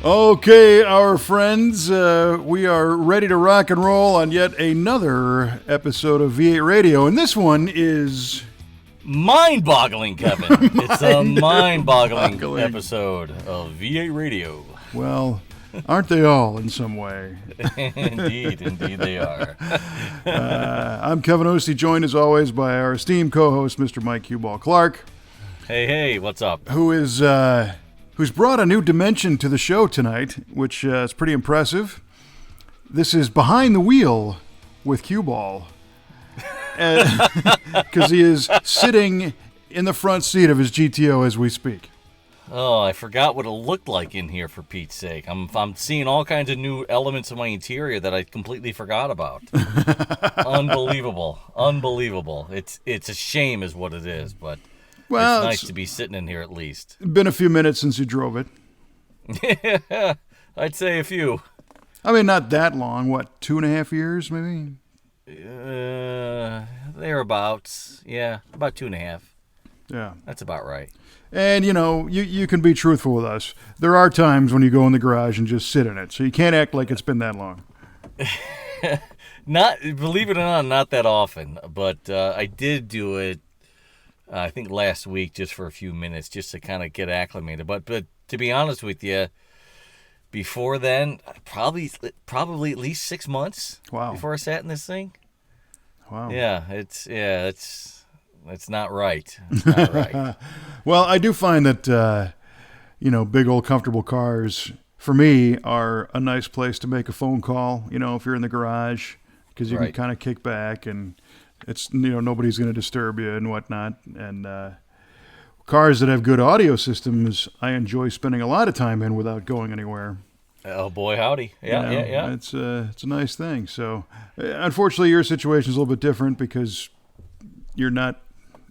Okay, our friends, we are ready to rock and roll on yet another episode of V8 Radio, and this one is... mind-boggling, Kevin. It's a mind-boggling episode of V8 Radio. Well, aren't they all in some way? Indeed they are. I'm Kevin Oeste, joined as always by our esteemed co-host, Mr. Mike Q-Ball Clarke. Hey, what's up? Who's brought a new dimension to the show tonight, which is pretty impressive. This is Behind the Wheel with Q-Ball. Because he is sitting in the front seat of his GTO as we speak. Oh, I forgot what it looked like in here, for Pete's sake. I'm seeing all kinds of new elements of my interior that I completely forgot about. Unbelievable. It's a shame is what it is, but well, it's nice to be sitting in here at least. Been a few minutes since you drove it. Yeah, I'd say a few. I mean, not that long. What, 2.5 years maybe? Thereabouts. Yeah, about 2.5. Yeah. That's about right. And, you can be truthful with us. There are times when you go in the garage and just sit in it, so you can't act like it's been that long. Believe it or not, not that often. But I did do it, I think last week, just for a few minutes, just to kind of get acclimated. But to be honest with you, before then, probably at least 6 months. Wow. Before I sat in this thing. Wow. Yeah, it's not right. It's not right. Well, I do find that big old comfortable cars for me are a nice place to make a phone call. If you're in the garage, because you can kind of kick back and it's nobody's going to disturb you and whatnot. And cars that have good audio systems, I enjoy spending a lot of time in without going anywhere. Oh boy, howdy! Yeah. It's a nice thing. So, unfortunately, your situation is a little bit different because you're not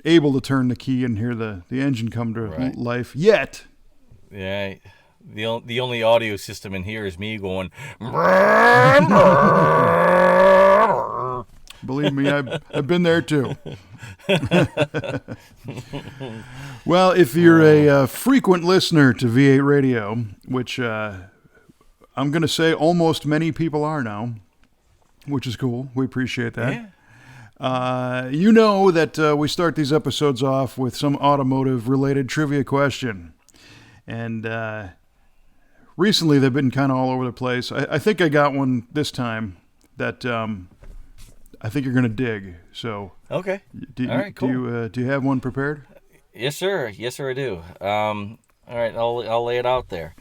able to turn the key and hear the engine come to life yet. Yeah. The only audio system in here is me going. Believe me, I've been there too. Well, if you're a frequent listener to V8 Radio, which I'm going to say almost many people are now, which is cool. We appreciate that. Yeah. You know that we start these episodes off with some automotive-related trivia question. And recently they've been kind of all over the place. I think I got one this time that I think you're going to dig. So, okay. All right, cool. Do you have one prepared? Yes, sir. Yes, sir, I do. All right, I'll lay it out there.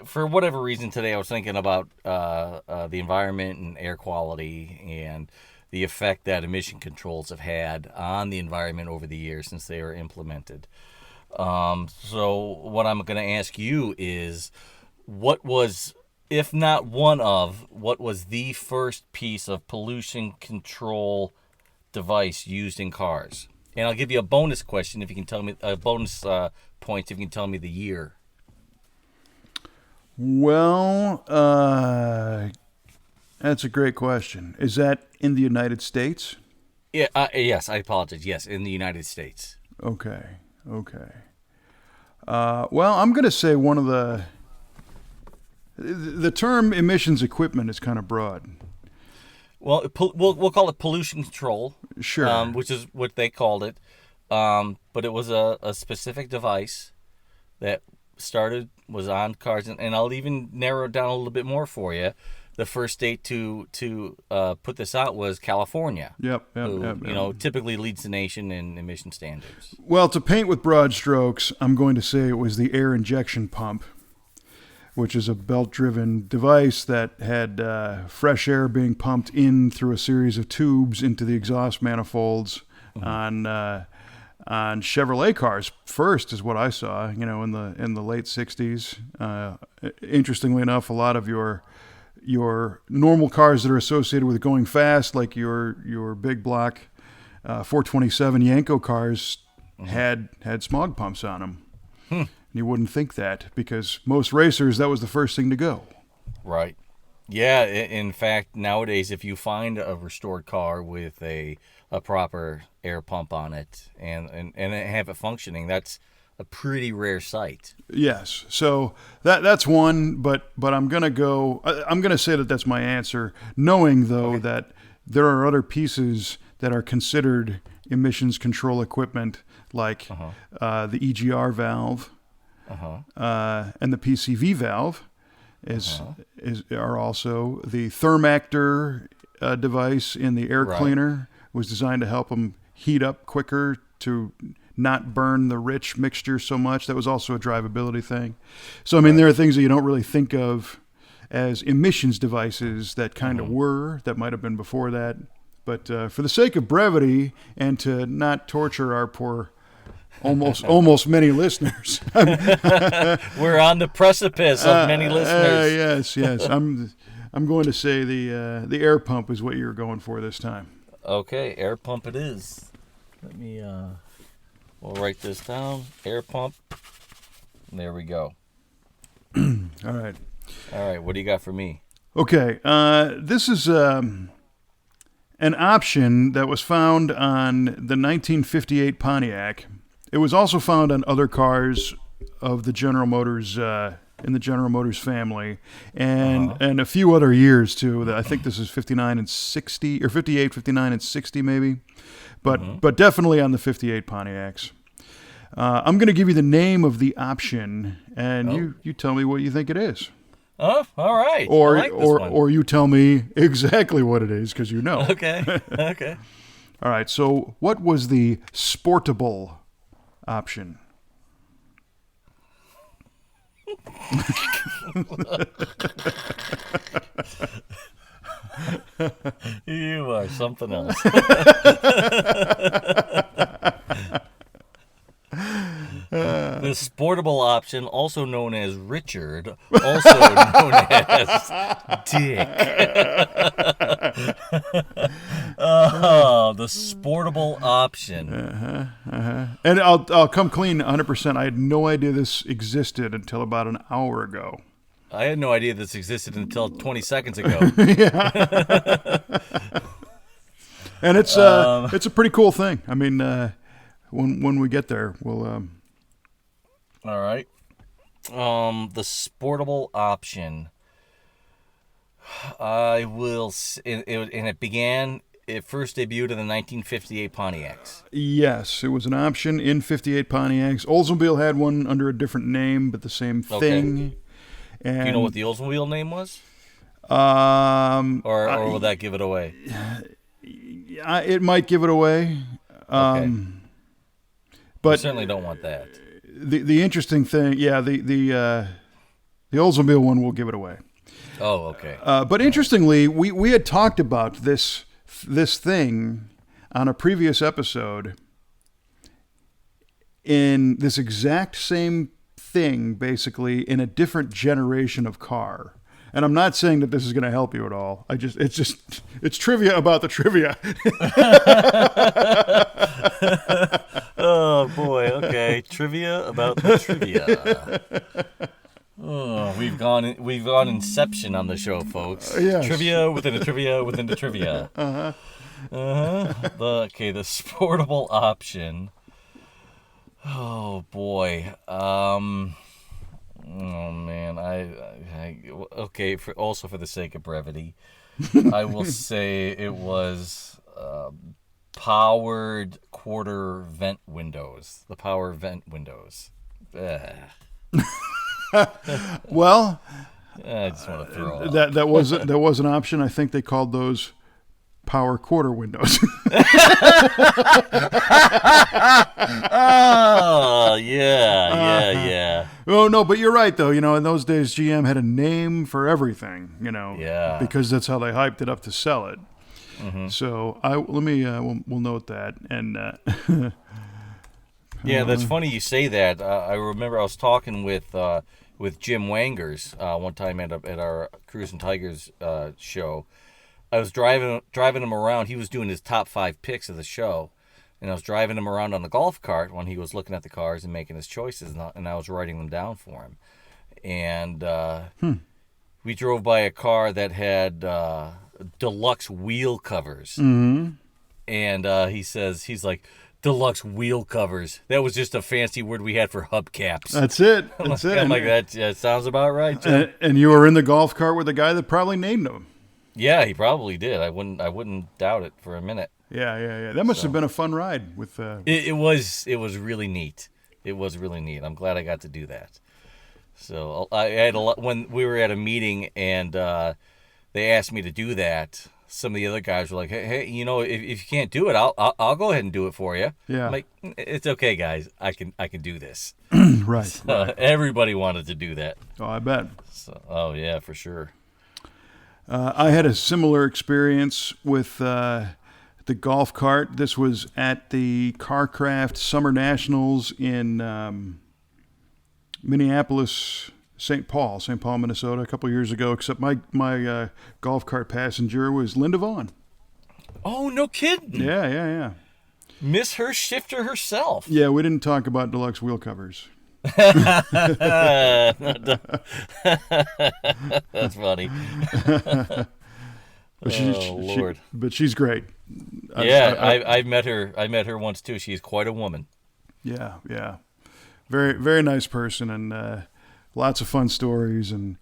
For whatever reason today, I was thinking about the environment and air quality and the effect that emission controls have had on the environment over the years since they were implemented. So what I'm going to ask you is, what was the first piece of pollution control device used in cars? And I'll give you a bonus question if you can tell me bonus points if you can tell me the year. Well, that's a great question. Is that in the United States? Yeah. Yes, I apologize. Yes, in the United States. Okay. Well, I'm going to say one of the term emissions equipment is kind of broad. Well, we'll call it pollution control. Sure. Which is what they called it. But it was a specific device that was on cars, and I'll even narrow it down a little bit more for you. The first state to put this out was California. Yep. Typically leads the nation in emission standards. Well, to paint with broad strokes, I'm going to say it was the air injection pump, which is a belt-driven device that had fresh air being pumped in through a series of tubes into the exhaust manifolds on Chevrolet cars. First is what I saw, in the late 60s. Interestingly enough, a lot of your normal cars that are associated with going fast, like your big block 427 Yanko cars, had smog pumps on them. You wouldn't think that because most racers, that was the first thing to go. Right. Yeah. In fact, nowadays, if you find a restored car with a proper air pump on it and have it functioning, that's a pretty rare sight. Yes. So that's one, but I'm going to go, I'm going to say that that's my answer, knowing, though, that there are other pieces that are considered emissions control equipment, like the EGR valve and the PCV valve are also. The Thermactor device in the air cleaner was designed to help them heat up quicker to not burn the rich mixture so much. That was also a drivability thing. So, I mean, there are things that you don't really think of as emissions devices that kind of that might have been before that. But for the sake of brevity and to not torture our poor almost many listeners. We're on the precipice of many listeners. Yes. I'm going to say the air pump is what you're going for this time. Okay, air pump it is. Let me we'll write this down. Air pump. There we go. All right. What do you got for me? Okay. This is an option that was found on the 1958 Pontiac. It was also found on other cars of the General Motors in the General Motors family, and a few other years too. I think this is 59 and 60, or 58, 59 and 60 maybe, but definitely on the 58 Pontiacs. I'm going to give you the name of the option, and you tell me what you think it is. Oh, all right. Or you tell me exactly what it is, because you know. Okay. All right. So, what was the sportable option? You are something else. The sportable option, also known as Richard, also known as Dick. The sportable option. And I'll come clean 100%. I had no idea this existed until about an hour ago. I had no idea this existed until 20 seconds ago. And it's a pretty cool thing. I mean, when we get there, we'll. All right. The sportable option. It first debuted in the 1958 Pontiacs. Yes, it was an option in 58 Pontiacs. Oldsmobile had one under a different name, but the same thing. And, do you know what the Oldsmobile name was? Or will that give it away? It might give it away. Okay. But we certainly don't want that. The interesting thing, the Oldsmobile one will give it away. Oh, okay. But interestingly, we had talked about this thing on a previous episode in this exact same thing, basically, in a different generation of car. And I'm not saying that this is going to help you at all. It's trivia about the trivia. Oh boy, okay. Trivia about the trivia. Oh, we've gone Inception on the show, folks. Yes. Trivia within a trivia within the trivia. The sportable option. Oh boy. Oh man. Okay. For the sake of brevity, I will say it was powered quarter vent windows. The power vent windows. Well, I just want to throw up. that was an option. I think they called those power quarter windows. Oh, yeah. Oh, no, but you're right, though. You know, in those days, GM had a name for everything, because that's how they hyped it up to sell it. Mm-hmm. So we'll note that. And yeah, that's funny you say that. I remember I was talking with Jim Wangers one time at our Cruise and Tigers show. I was driving him around. He was doing his top 5 picks of the show, and I was driving him around on the golf cart when he was looking at the cars and making his choices, and I was writing them down for him. And we drove by a car that had deluxe wheel covers, and he's like, Deluxe wheel covers. That was just a fancy word we had for hubcaps. That's it. That's it. I'm like, that sounds about right, Jim. And you were in the golf cart with the guy that probably named them. Yeah, he probably did. I wouldn't doubt it for a minute. Yeah. That must have been a fun ride with. It was really neat. It was really neat. I'm glad I got to do that. So I had a lot when we were at a meeting and they asked me to do that. Some of the other guys were like, "Hey, if you can't do it, I'll go ahead and do it for you." Yeah. I'm like, it's okay, guys. I can do this. Right. Everybody wanted to do that. Oh, I bet. So, oh yeah, for sure. I had a similar experience with the golf cart. This was at the CarCraft Summer Nationals in Minneapolis, St. Paul, Minnesota, a couple years ago. Except my golf cart passenger was Linda Vaughn. Oh, no kidding. Yeah. Miss her shifter herself. Yeah, we didn't talk about deluxe wheel covers. That's funny. Lord. But she's great. I've met her. I met her once too. She's quite a woman. Yeah. Very, very nice person, and lots of fun stories. And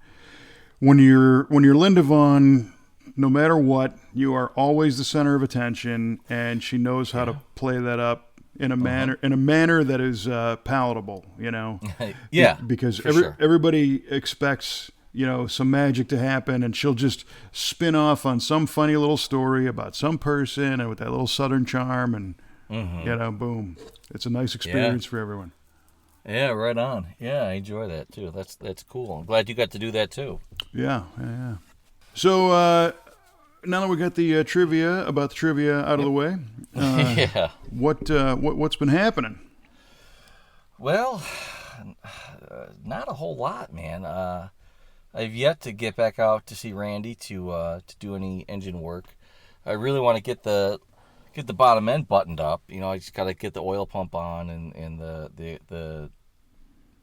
when you're Linda Vaughn, no matter what, you are always the center of attention, and she knows how to play that up in a manner that is palatable. Yeah, because sure. Everybody expects some magic to happen, and she'll just spin off on some funny little story about some person, and with that little Southern charm, and boom, it's a nice experience for everyone. Yeah, right on. Yeah, I enjoy that too. That's cool. I'm glad you got to do that too. Yeah. So now that we got the trivia out of the way, what's been happening? Well, not a whole lot, man. I've yet to get back out to see Randy to do any engine work. I really want to get the bottom end buttoned up. I just got to get the oil pump on and the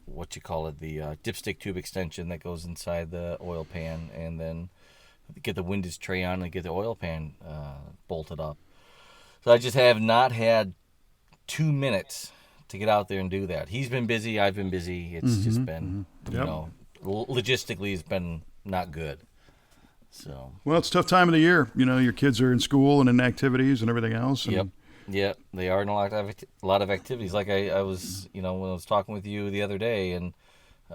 what you call it, the dipstick tube extension that goes inside the oil pan, and then get the windage tray on and get the oil pan bolted up. So I just have not had 2 minutes to get out there and do that. He's been busy. I've been busy. It's just been, logistically it's been not good. So. Well, it's a tough time of the year. Your kids are in school and in activities and everything else. And Yep, they are in a lot of activities. Like I was, when I was talking with you the other day, and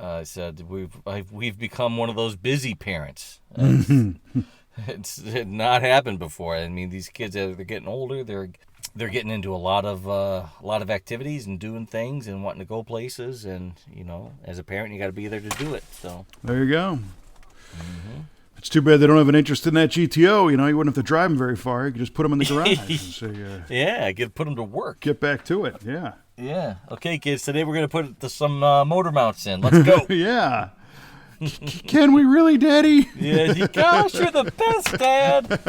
I said we've become one of those busy parents. It's not happened before. I mean, these kids, as they're getting older, they're getting into a lot of activities and doing things and wanting to go places. And as a parent, you got to be there to do it. So there you go. Mm-hmm. It's too bad they don't have an interest in that GTO. You wouldn't have to drive them very far. You could just put them in the garage and say, put them to work. Get back to it. Yeah. Yeah. Okay, kids. Today we're going to put some motor mounts in. Let's go. Yeah. Can we really, Daddy? Yeah. Gosh, you're the best, Dad.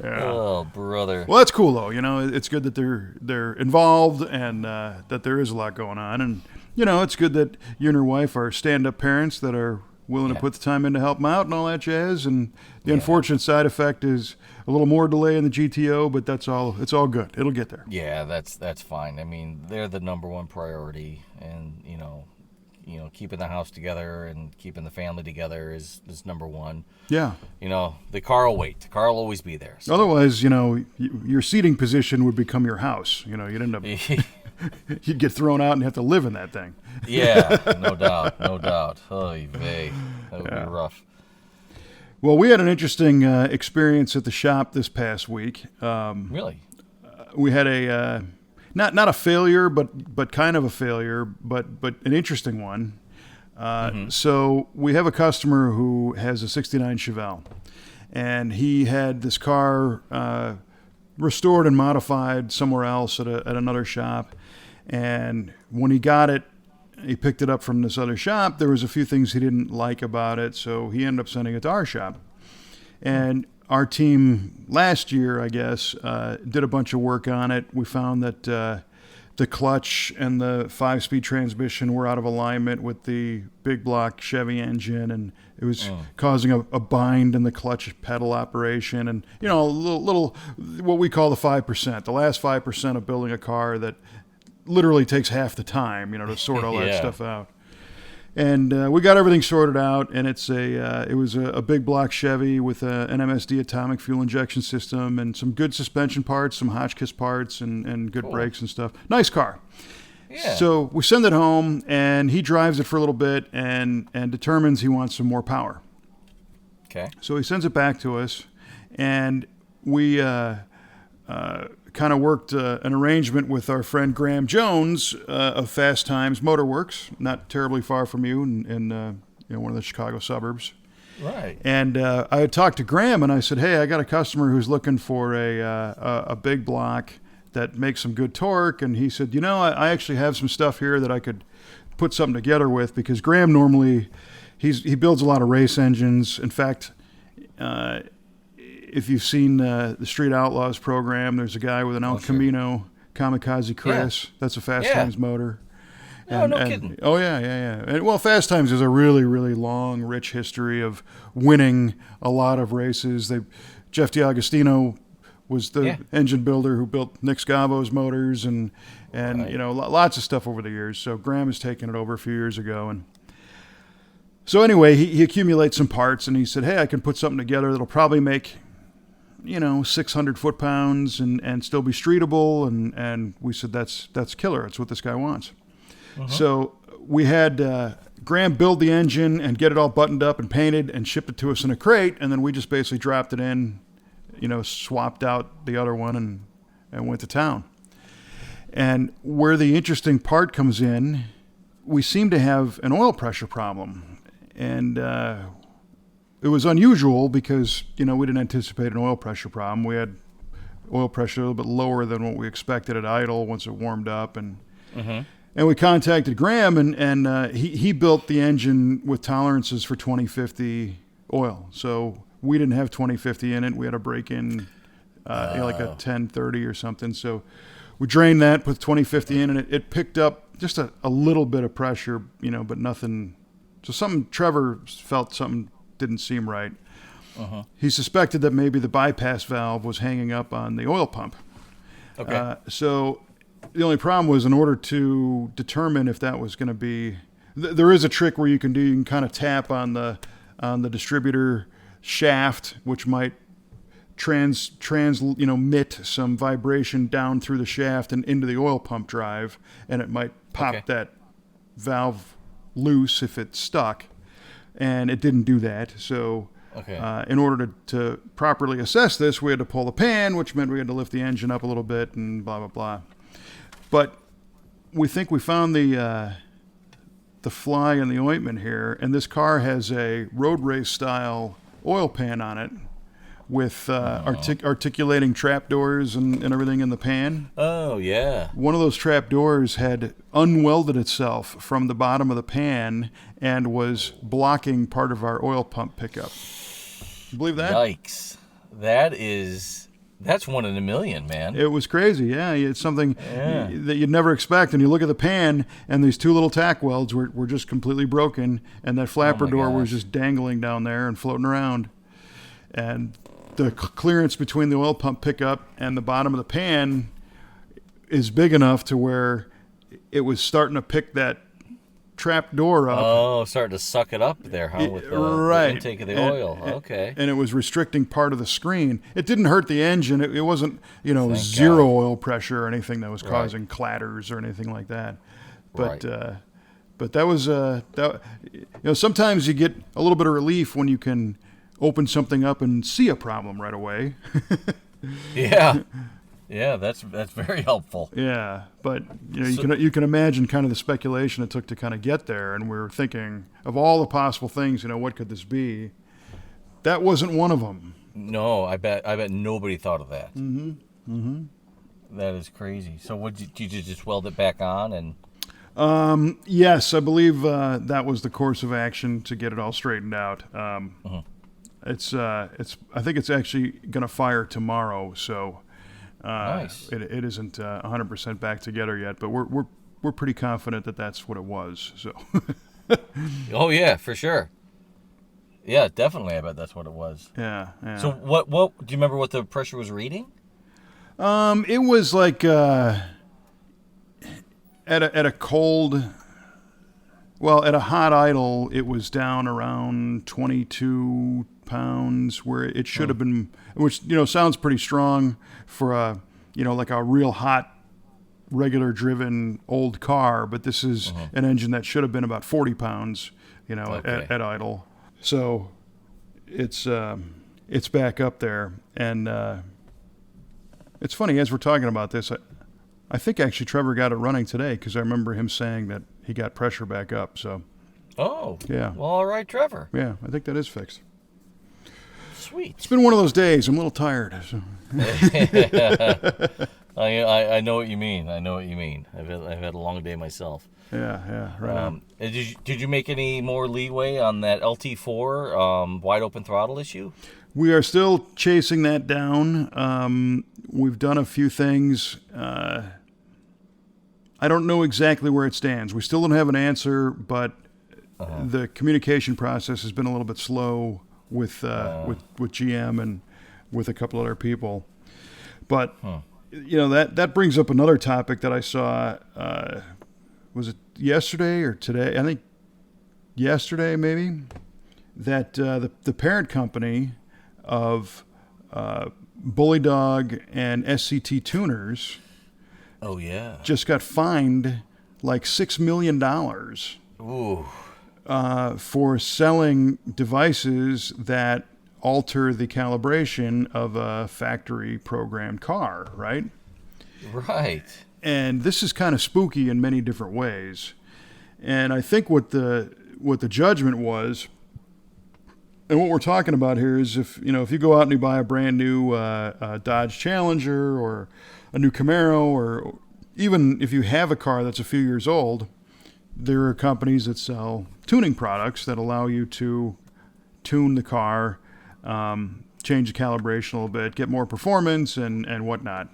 Yeah. Oh, brother. Well, that's cool though. It's good that they're involved and that there is a lot going on, and it's good that you and your wife are stand-up parents that are willing to put the time in to help them out and all that jazz. And the unfortunate side effect is a little more delay in the GTO, but that's all. It's all good. It'll get there. Yeah, that's fine. I mean, they're the number one priority, and keeping the house together and keeping the family together is number one. Yeah. The car will wait. The car will always be there. So. Otherwise, your seating position would become your house. You'd end up. You'd get thrown out and have to live in that thing. Yeah, no doubt. Oy vey. That would be rough. Well, we had an interesting experience at the shop this past week. Really? We had a not a failure, but kind of a failure, but an interesting one. So we have a customer who has a '69 Chevelle, and he had this car restored and modified somewhere else at another shop. And when he got it, he picked it up from this other shop. There was a few things he didn't like about it, so he ended up sending it to our shop. And our team last year, I guess, did a bunch of work on it. We found that the clutch and the 5-speed transmission were out of alignment with the big block Chevy engine, and it was causing a bind in the clutch pedal operation, and a little what we call the 5%, the last 5% of building a car that literally takes half the time, to sort all that stuff out. And we got everything sorted out, and it was a big block Chevy with an MSD atomic fuel injection system and some good suspension parts, some Hotchkiss parts, and good brakes and stuff. Nice car. Yeah. So we send it home, and he drives it for a little bit and determines he wants some more power. Okay. So he sends it back to us, and we kind of worked an arrangement with our friend Graham Jones of Fast Times Motorworks, not terribly far from you in one of the Chicago suburbs. Right. And I had talked to Graham, and I said, hey, I got a customer who's looking for a big block that makes some good torque. And he said, I actually have some stuff here that I could put something together with, because Graham normally, he builds a lot of race engines. In fact, if you've seen the Street Outlaws program, there's a guy with an El Camino Kamikaze Chris. Yeah. That's a Fast Times motor. No kidding. Oh, yeah. And, Fast Times has a really, really long, rich history of winning a lot of races. Jeff D'Agostino was the engine builder who built Nick Scavo's motors and lots of stuff over the years. So Graham has taken it over a few years ago. And so anyway, he accumulates some parts, and he said, hey, I can put something together that'll probably make 600 foot-pounds and still be streetable. And we said, that's killer. That's what this guy wants. Uh-huh. So we had Graham build the engine and get it all buttoned up and painted and shipped it to us in a crate. And then we just basically dropped it in, swapped out the other one and went to town. And where the interesting part comes in, we seem to have an oil pressure problem. And it was unusual because, we didn't anticipate an oil pressure problem. We had oil pressure a little bit lower than what we expected at idle once it warmed up. And we contacted Graham, and he built the engine with tolerances for 2050 oil. So we didn't have 2050 in it. We had a break-in, like a 1030 or something. So we drained that, put 2050 in, and it picked up just a little bit of pressure, but nothing. So Trevor felt something didn't seem right. Uh-huh. He suspected that maybe the bypass valve was hanging up on the oil pump. Okay. So the only problem was, in order to determine if that was going to be, there is a trick where you can kind of tap on the distributor shaft, which might transmit some vibration down through the shaft and into the oil pump drive, and it might pop that valve loose if it's stuck. And it didn't do that. So in order to properly assess this, we had to pull the pan, which meant we had to lift the engine up a little bit and blah, blah, blah. But we think we found the fly in the ointment here. And this car has a road race style oil pan on it with articulating trap doors and everything in the pan. Oh, yeah. One of those trap doors had unwelded itself from the bottom of the pan and was blocking part of our oil pump pickup. You believe that? Yikes. That's one in a million, man. It was crazy, yeah. It's something that you'd never expect. And you look at the pan, and these two little tack welds were just completely broken, and that flapper door was just dangling down there and floating around. And the clearance between the oil pump pickup and the bottom of the pan is big enough to where it was starting to pick that trap door up. Oh, starting to suck it up there, huh? With the intake of the oil. Okay. And it was restricting part of the screen. It didn't hurt the engine. It wasn't, zero oil pressure or anything that was causing clatters or anything like that. But but that was sometimes you get a little bit of relief when you can open something up and see a problem right away. Yeah, that's very helpful. Yeah, but you can imagine kind of the speculation it took to kind of get there, and we were thinking of all the possible things. What could this be? That wasn't one of them. No, I bet nobody thought of that. Mm-hmm. That is crazy. So did you just weld it back on and? Yes, I believe that was the course of action to get it all straightened out. I think it's actually going to fire tomorrow, so Nice. It isn't 100% back together yet, but we're pretty confident that that's what it was. So. Oh yeah, for sure. Yeah, definitely. I bet that's what it was. Yeah. So what do you remember what the pressure was reading? It was like at a cold. Well, at a hot idle, it was down around 22 pounds, where it should have been, which sounds pretty strong for a like a real hot, regular driven old car. But this is an engine that should have been about 40 pounds, Okay. at idle. So it's back up there, and it's funny as we're talking about this. I think actually Trevor got it running today because I remember him saying that he got pressure back up. So, Oh. Yeah. Well, all right, Trevor. yeah, I think that is fixed. Sweet. It's been one of those days. I'm a little tired. So. I know what you mean. I know what you mean. I've had a long day myself. Yeah, right on. Did you make any more leeway on that LT4 wide open throttle issue? We are still chasing that down. We've done a few things. I don't know exactly where it stands. We still don't have an answer, but the communication process has been a little bit slow with GM and with a couple other people. But that brings up another topic that I saw. Was it yesterday or today? I think yesterday, maybe. That the parent company of Bully Dog and SCT Tuners. Oh yeah. Just got fined like $6 million Ooh. for selling devices that alter the calibration of a factory programmed car, right? Right. And this is kind of spooky in many different ways. And I think what the judgment was, and what we're talking about here is if you go out and you buy a brand new Dodge Challenger or a new Camaro, or even if you have a car that's a few years old, there are companies that sell tuning products that allow you to tune the car, change the calibration a little bit, get more performance and whatnot.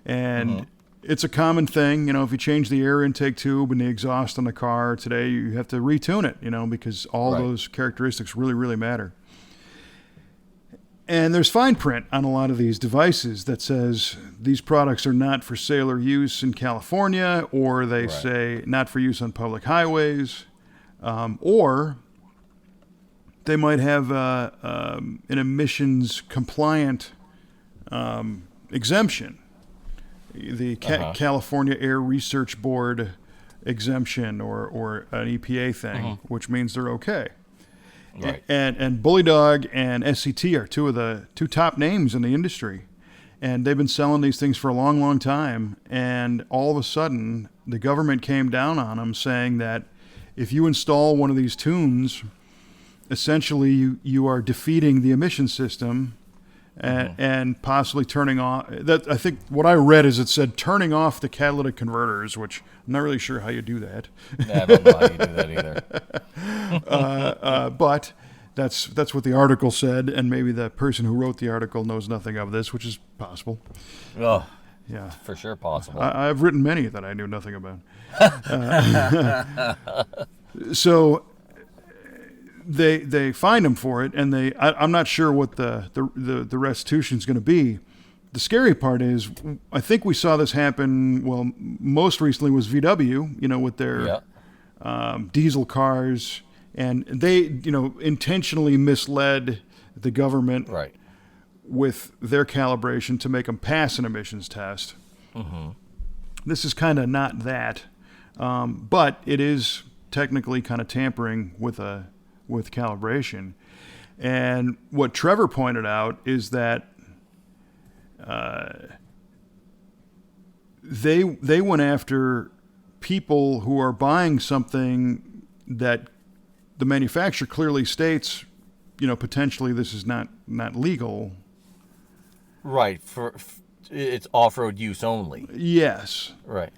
And it's a common thing, if you change the air intake tube and the exhaust on the car today, you have to retune it, because all those characteristics really, really matter. And there's fine print on a lot of these devices that says these products are not for sale or use in California, or they say not for use on public highways, or they might have an emissions compliant exemption. The California Air Research Board exemption or an EPA thing, which means they're okay. Right. And Bully Dog and SCT are two top names in the industry. And they've been selling these things for a long, long time. And all of a sudden, the government came down on them saying that if you install one of these tunes, essentially you are defeating the emission system and possibly turning off. That I think what I read is it said turning off the catalytic converters, which I'm not really sure how you do that. I don't know how you do that either. But that's what the article said, and maybe the person who wrote the article knows nothing of this, which is possible. Oh, yeah, for sure possible. I've written many that I knew nothing about. So they fined him for it, and I'm not sure what the restitution is going to be. The scary part is, I think we saw this happen. Well, most recently was VW, with their diesel cars, and they, intentionally misled the government with their calibration to make them pass an emissions test. This is kind of not that, but it is technically kind of tampering with calibration. And what Trevor pointed out is that they went after people who are buying something that the manufacturer clearly states, potentially this is not legal. Right. It's off-road use only. Yes. Right.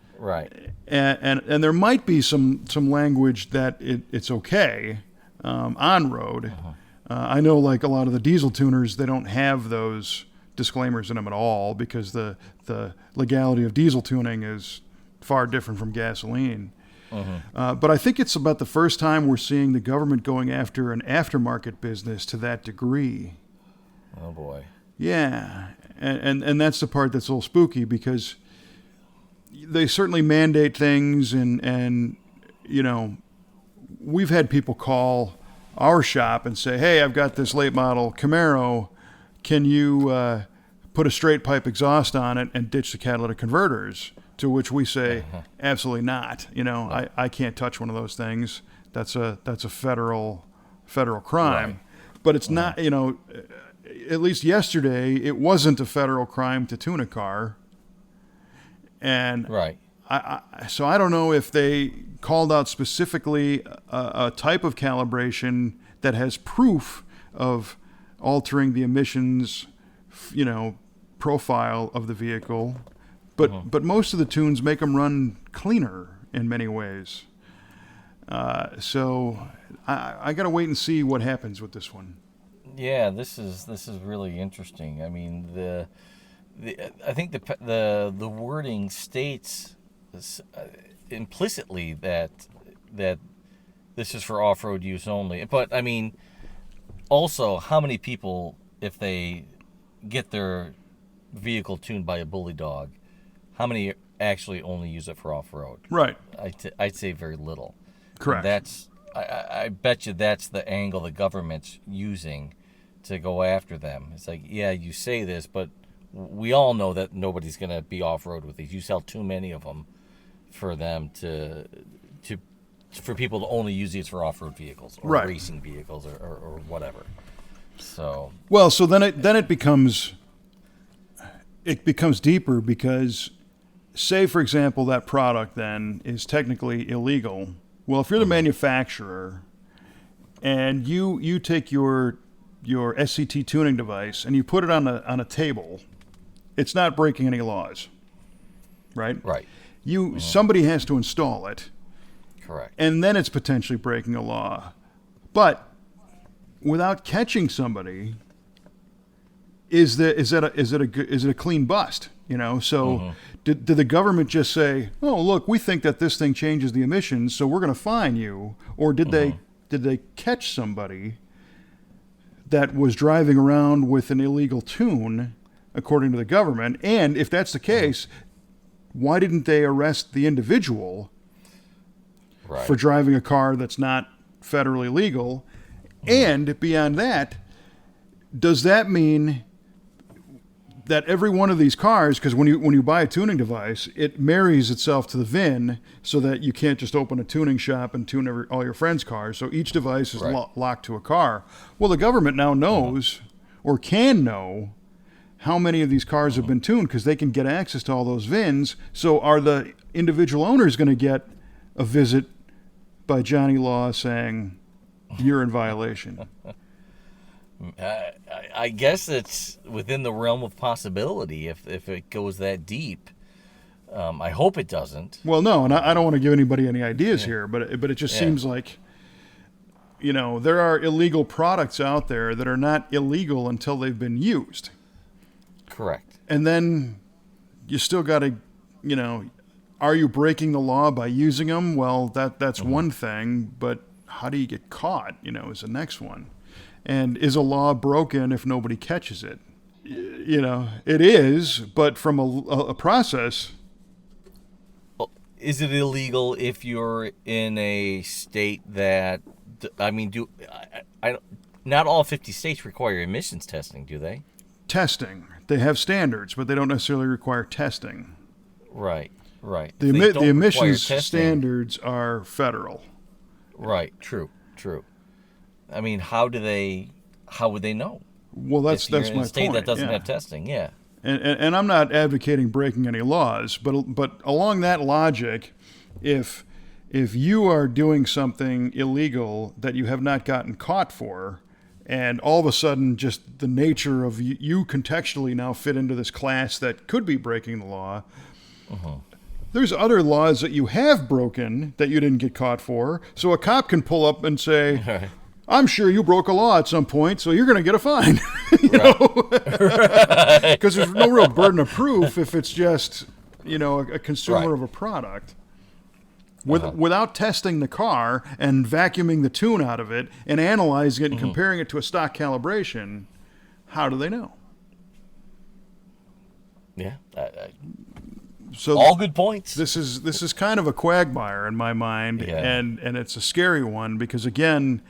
And there might be some language that it's okay on road. I know, like a lot of the diesel tuners, they don't have those disclaimers in them at all, because the legality of diesel tuning is far different from gasoline. But I think it's about the first time we're seeing the government going after an aftermarket business to that degree. Oh boy. Yeah, and that's the part that's a little spooky, because they certainly mandate things, and we've had people call our shop and say, hey, I've got this late model Camaro, can you put a straight pipe exhaust on it and ditch the catalytic converters? To which we say, absolutely not. I can't touch one of those things. That's a federal crime. Right. But it's not, at least yesterday, it wasn't a federal crime to tune a car. And Right. So I don't know if they called out specifically a type of calibration that has proof of altering the emissions, profile of the vehicle. But most of the tunes make them run cleaner in many ways. So I got to wait and see what happens with this one. Yeah, this is really interesting. I mean, I think the wording states implicitly that this is for off-road use only. But I mean, also, how many people, if they get their vehicle tuned by a bully dog, how many actually only use it for off-road? Right. I'd say very little. Correct. And I bet you that's the angle the government's using to go after them. It's like, yeah, you say this, but we all know that nobody's going to be off-road with these. You sell too many of them for them for people to only use these for off-road vehicles or right. racing vehicles or whatever. So then it becomes deeper, because say, for example, that product then is technically illegal. Well, if you're the manufacturer and you take your SCT tuning device and you put it on a table, it's not breaking any laws, right? Right. Somebody has to install it. Correct. And then it's potentially breaking a law. But without catching somebody, is it a clean bust? So did the government just say, oh, look, we think that this thing changes the emissions, so we're going to fine you? Or did they catch somebody that was driving around with an illegal tune, according to the government? And if that's the case, why didn't they arrest the individual for driving a car that's not federally legal? And beyond that, does that mean that every one of these cars, because when you buy a tuning device, it marries itself to the VIN, so that you can't just open a tuning shop and tune all your friends' cars. So each device is locked to a car. Well, the government now knows, or can know, how many of these cars have been tuned, because they can get access to all those VINs. So are the individual owners going to get a visit by Johnny Law saying, you're in violation? I guess it's within the realm of possibility if it goes that deep. I hope it doesn't. Well, no, and I don't want to give anybody any ideas here, but it just seems like, there are illegal products out there that are not illegal until they've been used. Correct. And then you still got to, are you breaking the law by using them? Well, that's one thing, but how do you get caught, is the next one. And is a law broken if nobody catches it? It is, but from a process. Is it illegal if you're in a state that, not all 50 states require emissions testing, do they? Testing. They have standards, but they don't necessarily require testing. Right. The emissions standards are federal. Right, true. I mean, how would they know? Well, that's my point. In a state that doesn't have testing, yeah. And I'm not advocating breaking any laws, but along that logic, if you are doing something illegal that you have not gotten caught for, and all of a sudden just the nature of you contextually now fit into this class that could be breaking the law, there's other laws that you have broken that you didn't get caught for. So a cop can pull up and say, I'm sure you broke a law at some point, so you're going to get a fine. Because there's no real burden of proof if it's just, a consumer of a product. Without testing the car and vacuuming the tune out of it and analyzing it and comparing it to a stock calibration, how do they know? Yeah. So all good points. This is kind of a quagmire in my mind, and it's a scary one because, again,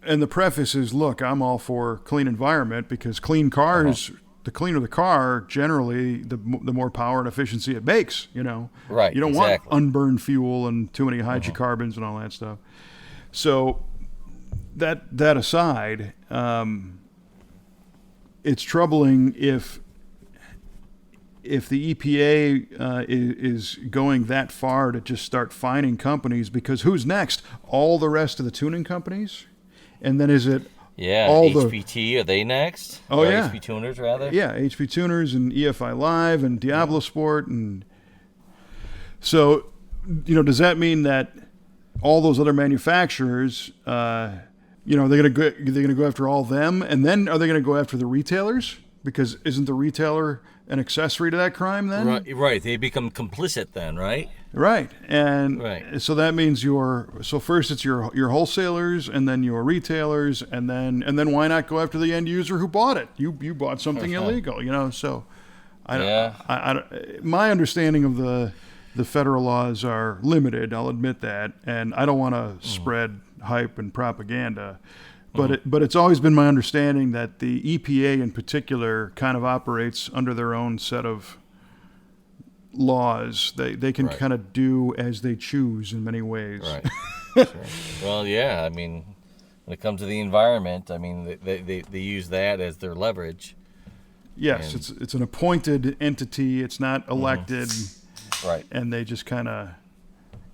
and the preface is, look, I'm all for clean environment because clean cars, the cleaner the car, generally, the more power and efficiency it makes, Right, you don't want unburned fuel and too many hydrocarbons and all that stuff. So that aside, it's troubling if the EPA is going that far to just start fining companies, because who's next? All the rest of the tuning companies? And then is it all HPT, are they next? Oh, or yeah. HP Tuners, rather? Yeah, HP Tuners and EFI Live and Diablo Sport. And so, does that mean that all those other manufacturers, they're going to go after all them? And then are they going to go after the retailers? Because isn't the retailer an accessory to that crime then? Right. They become complicit then, right? Right. And so that means first it's your wholesalers and then your retailers and then why not go after the end user who bought it? You bought something illegal, so my understanding of the federal laws are limited, I'll admit that, and I don't want to spread hype and propaganda. But it's always been my understanding that the EPA in particular kind of operates under their own set of laws. They can kind of do as they choose in many ways. Right. Sure. Well, yeah. I mean, when it comes to the environment, I mean, they use that as their leverage. Yes, it's an appointed entity. It's not elected. Right. And they just kind of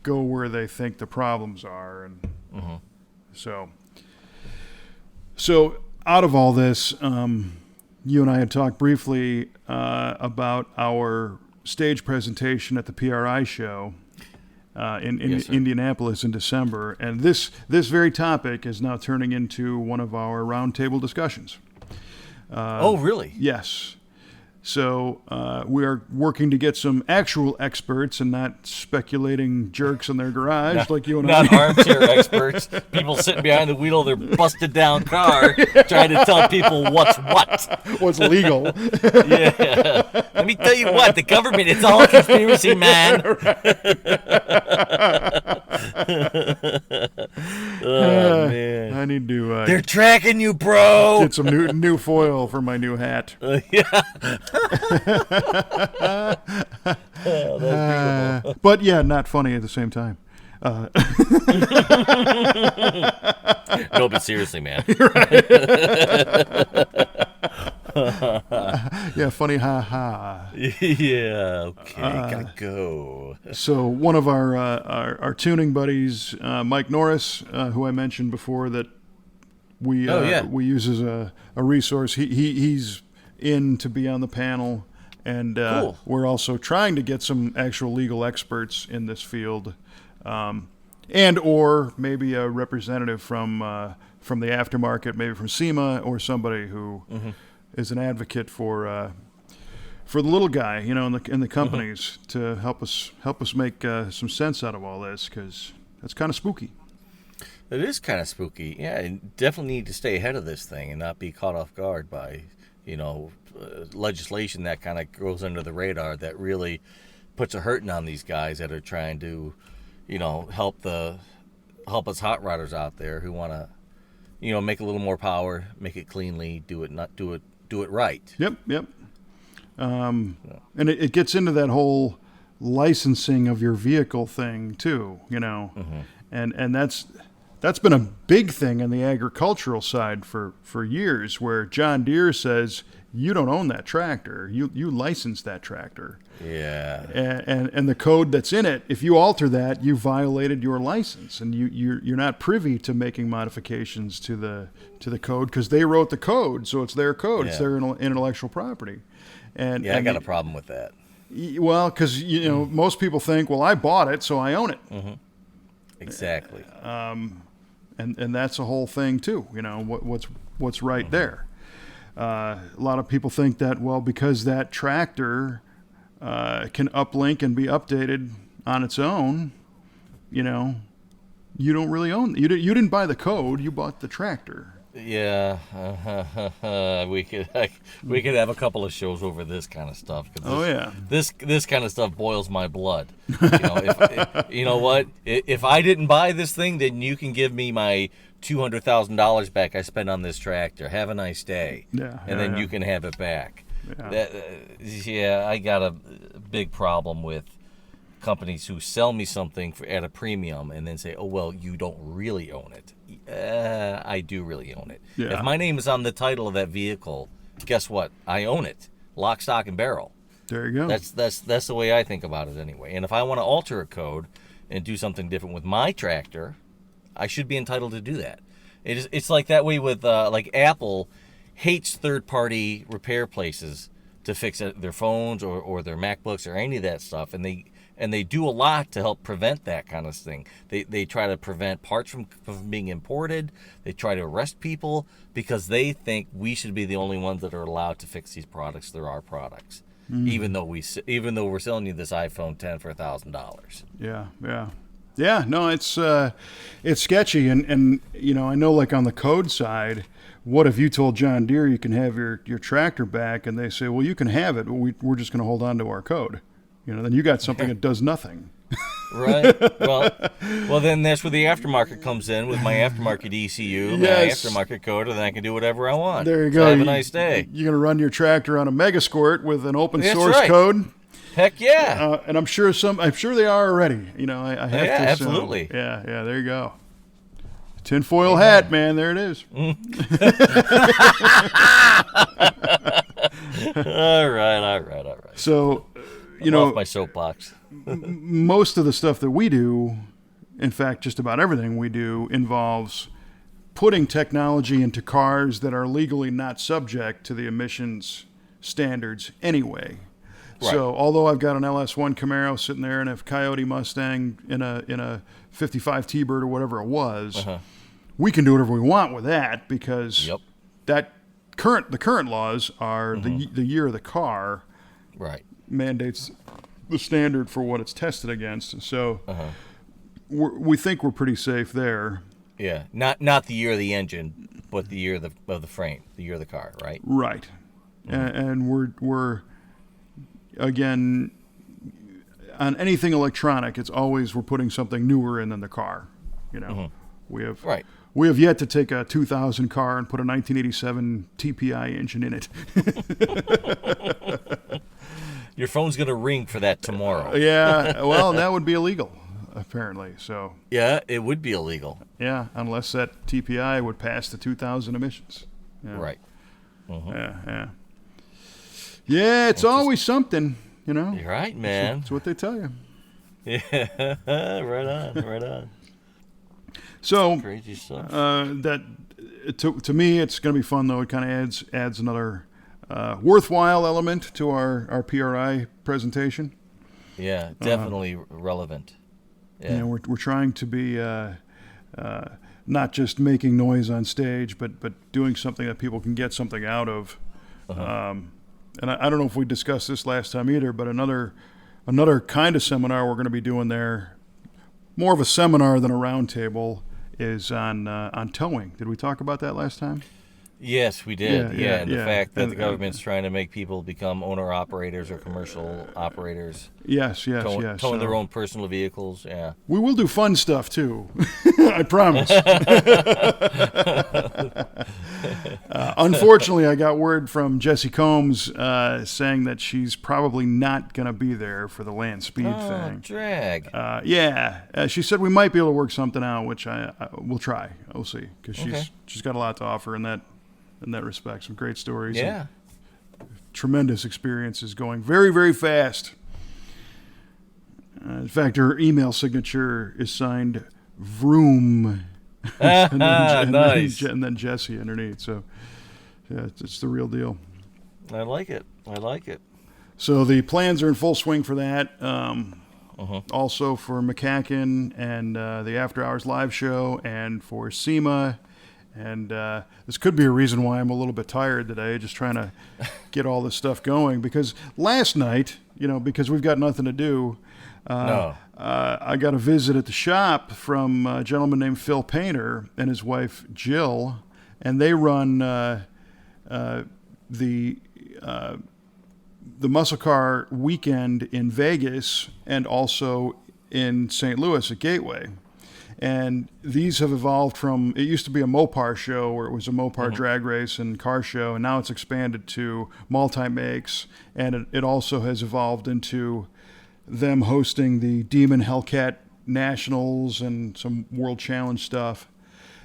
go where they think the problems are, and So out of all this, you and I had talked briefly about our stage presentation at the PRI show in Indianapolis in December, and this very topic is now turning into one of our roundtable discussions. Oh, really? Yes. So we are working to get some actual experts and not speculating jerks in their garage like you and I. Not armchair experts. People sitting behind the wheel of their busted down car trying to tell people what's what. What's legal. Yeah. Let me tell you what, the government, it's all a conspiracy, man. Oh, man. I need to... They're tracking you, bro. Get some new foil for my new hat. Yeah. Oh, that's beautiful. But yeah, not funny at the same time. No, but seriously, man. Yeah, funny, ha ha. Yeah, okay, gotta go. So one of our tuning buddies, Mike Norris, who I mentioned before that we use as a resource. He's in to be on the panel, and cool. We're also trying to get some actual legal experts in this field, and or maybe a representative from the aftermarket, maybe from SEMA or somebody who is an advocate for the little guy, in the companies to help us make some sense out of all this, because that's kind of spooky. It is kind of spooky. Yeah, you definitely need to stay ahead of this thing and not be caught off guard by legislation that kind of goes under the radar that really puts a hurting on these guys that are trying to, help us hot rodders out there who want to, make a little more power, make it cleanly, do it right. Yep. And it gets into that whole licensing of your vehicle thing too, and that's been a big thing on the agricultural side for years, where John Deere says you don't own that tractor, you license that tractor. Yeah. And the code that's in it, if you alter that, you violated your license, and you're not privy to making modifications to the code, because they wrote the code, so it's their code, it's their intellectual property. And I got a problem with that. Well, because most people think, well, I bought it, so I own it. Exactly. and that's a whole thing too. You know, what's right there. A lot of people think that, well, because that tractor can uplink and be updated on its own, you know, you don't really own. You didn't buy the code. You bought the tractor. Yeah, we could have a couple of shows over this kind of stuff. This kind of stuff boils my blood. You know, you know what? If I didn't buy this thing, then you can give me my $200,000 back I spent on this tractor. Have a nice day. And then you can have it back. I got a big problem with companies who sell me something at a premium and then say, oh, well, you don't really own it. I do really own it. If my name is on the title of that vehicle, guess what? I own it. Lock, stock, and barrel. There you go. That's the way I think about it anyway. And if I want to alter a code and do something different with my tractor, I should be entitled to do that. It's like that way with like Apple hates third-party repair places to fix their phones or their MacBooks or any of that stuff, and they do a lot to help prevent that kind of thing. They try to prevent parts from being imported. They try to arrest people because they think we should be the only ones that are allowed to fix these products. They're our products, even though we're selling you this iPhone 10 for $1,000. Yeah. No, it's sketchy, and you know, I know, like on the code side, what if you told John Deere you can have your tractor back, and they say, well, you can have it, but we're just going to hold on to our code. You know, then you got something that does nothing. Right. Well, then that's where the aftermarket comes in with my aftermarket ECU, my aftermarket code, and then I can do whatever I want. There you go. So have a nice day. You're going to run your tractor on a Megasquirt with an open source code. Heck yeah. And I'm sure they are already. You know, I have to. Yeah, absolutely. Yeah. There you go. Tinfoil hat, man. There it is. All right. So, you know, off my soapbox. Most of the stuff that we do, in fact, just about everything we do, involves putting technology into cars that are legally not subject to the emissions standards anyway. Right. So, although I've got an LS1 Camaro sitting there and a Coyote Mustang in a 55 T-Bird or whatever it was, we can do whatever we want with that because the current laws are the year of the car mandates the standard for what it's tested against. So we think we're pretty safe there. Yeah, not the year of the engine, but the year of the frame, the year of the car, right? Right. And we're again, on anything electronic, it's always we're putting something newer in than the car. You know, we have yet to take a 2000 car and put a 1987 TPI engine in it. Your phone's gonna ring for that tomorrow. Yeah, well, that would be illegal, apparently. So yeah, it would be illegal. Yeah, unless that TPI would pass the 2000 emissions. Yeah. Right. Yeah, it's always something, you know. You're right, man. That's what they tell you. Yeah, right on. So crazy stuff. To me, it's going to be fun though. It kind of adds another worthwhile element to our PRI presentation. Yeah, definitely relevant. Yeah, you know, we're trying to be not just making noise on stage, but doing something that people can get something out of. And I don't know if we discussed this last time either, but another kind of seminar we're going to be doing there, more of a seminar than a roundtable, is on towing. Did we talk about that last time? Yes, we did. And the fact that the government's trying to make people become owner-operators or commercial operators. Yes. Towing their own personal vehicles, yeah. We will do fun stuff, too. I promise. Unfortunately, I got word from Jessie Combs saying that she's probably not going to be there for the land speed thing. Drag. She said we might be able to work something out, which we'll try. We'll see, because she's got a lot to offer in that respect. Some great stories. Yeah. Tremendous experiences, going very, very fast. In fact, her email signature is signed Vroom. Nice. And then Jessie underneath. So, yeah, it's the real deal. I like it. So the plans are in full swing for that. also for McCacken and the After Hours live show, and for SEMA. And this could be a reason why I'm a little bit tired today, just trying to get all this stuff going. Because last night, because we've got nothing to do, I got a visit at the shop from a gentleman named Phil Painter and his wife Jill, and they run the Muscle Car weekend in Vegas and also in St. Louis at Gateway. And these have evolved from, it used to be a Mopar show where it was a Mopar drag race and car show, and now it's expanded to multi-makes, and it also has evolved into them hosting the Demon Hellcat Nationals and some World Challenge stuff.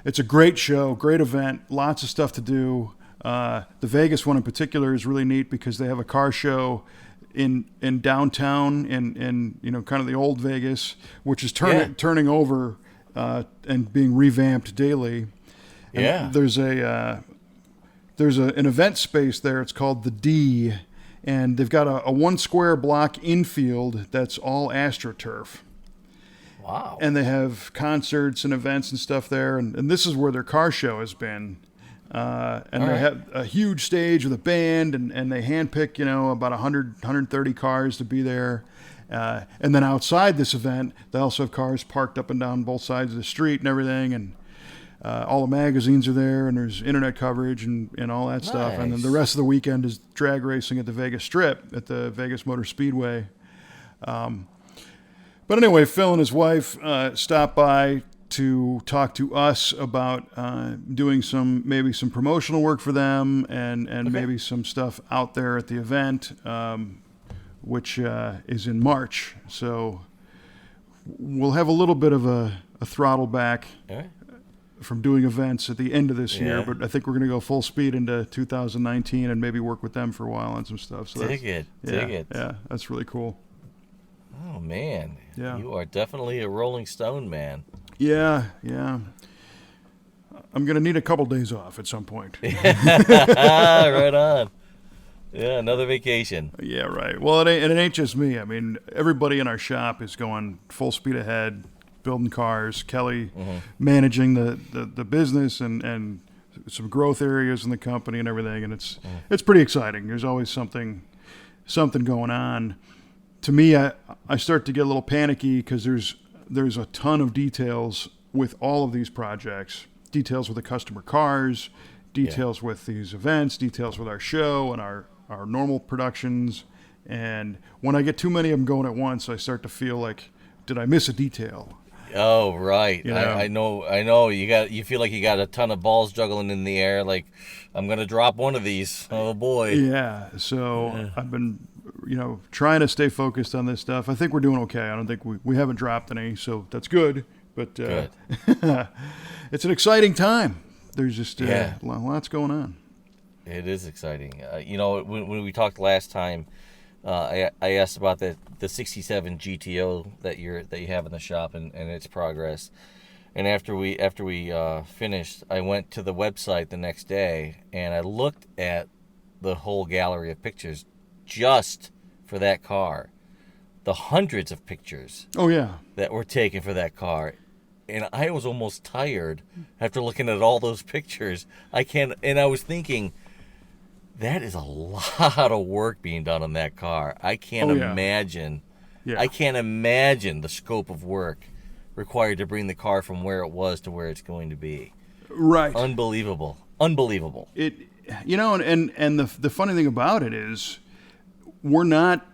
It's a great show, great event, lots of stuff to do. The Vegas one in particular is really neat because they have a car show in downtown in kind of the old Vegas, which is turning over and being revamped daily. And there's an event space there. It's called the D, and they've got a 1 square block infield that's all AstroTurf. Wow. And they have concerts and events and stuff there, and this is where their car show has been. They have a huge stage with a band, and they handpick, about 130 cars to be there. And then outside this event, they also have cars parked up and down both sides of the street and everything. And all the magazines are there, and there's internet coverage and all that stuff. And then the rest of the weekend is drag racing at the Vegas Strip at the Vegas Motor Speedway. But anyway, Phil and his wife stopped by to talk to us about doing maybe some promotional work for them and maybe some stuff out there at the event, which is in March. So we'll have a little bit of a throttle back from doing events at the end of this year, but I think we're going to go full speed into 2019 and maybe work with them for a while on some stuff. So dig it. Yeah, that's really cool. Oh, man. Yeah. You are definitely a Rolling Stone man. Yeah. I'm going to need a couple days off at some point. Right on. Yeah, another vacation. Yeah, right. Well, it ain't just me. I mean, everybody in our shop is going full speed ahead, building cars. Kelly managing the business and some growth areas in the company and everything, and it's pretty exciting. There's always something going on. To me, I start to get a little panicky because there's a ton of details with all of these projects. Details with the customer cars, details with these events, details with our show and our normal productions. And when I get too many of them going at once, I start to feel like, did I miss a detail? Oh, right. I know. You feel like you got a ton of balls juggling in the air. Like, I'm going to drop one of these. Oh, boy. Yeah. So I've been, trying to stay focused on this stuff. I think we're doing okay. I don't think we haven't dropped any, so that's good. But good. It's an exciting time. There's just lots going on. It is exciting. When we talked last time, I asked about the 67 GTO that you have in the shop and its progress. And after we finished, I went to the website the next day and I looked at the whole gallery of pictures just for that car. The hundreds of pictures. Oh yeah. That were taken for that car. And I was almost tired after looking at all those pictures. And I was thinking, that is a lot of work being done on that car. I can't imagine. Yeah. I can't imagine the scope of work required to bring the car from where it was to where it's going to be. Right. Unbelievable. It, and the funny thing about it is, we're not